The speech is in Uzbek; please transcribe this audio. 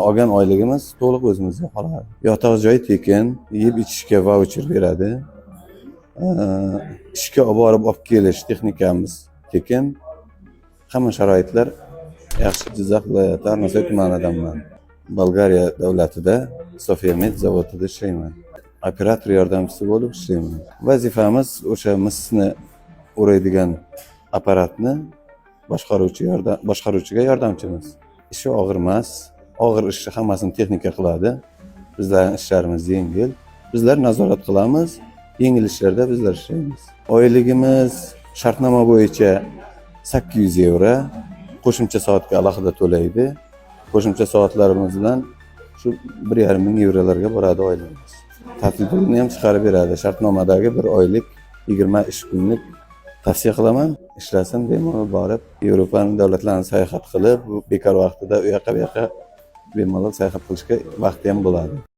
Olgan oyligimiz to'liq o'zimizga qoladi. Yotoq joy tekin, yeb ichishga vaucher beradi. Ishga olib kelish texnikamiz tekin. Hamma sharoitlar yaxshi. Jizzax viloyati Arnasoy tumanidanman. Bolgariya davlatida Sofiamed zavodida ishlayman. Operator yordamchisi bo'lib ishlayman. Vazifamiz o'sha misni o'raydigan apparatni boshqaruvchiga yordamchimiz. Ishi og'ir emas. Og'ir ishni hammasini texnika qiladi. Bizlarning ishlarimiz yengil. Bizlar nazorat qilamiz. Yengil ishlarda bizlar ishlaymiz. Oyligimiz shartnoma bo'yicha 800 euro. Qo'shimcha soatga alohida to'laydi. Qo'shimcha soatlarimiz bilan shu 1,5 ming yevrolarga boradi oyligimiz. Ta'til pulini ham chiqarib beradi. Shartnomadagi 1 oylik 20 ish kunlik tavsiya qilaman. Ishlasin, bemalol borib, Yevropaning davlatlarini sayohat qilib, bekor vaqtida u yoqqa bu yoqqa bemalol sayohat qilishga vaqti ham bo'ladi.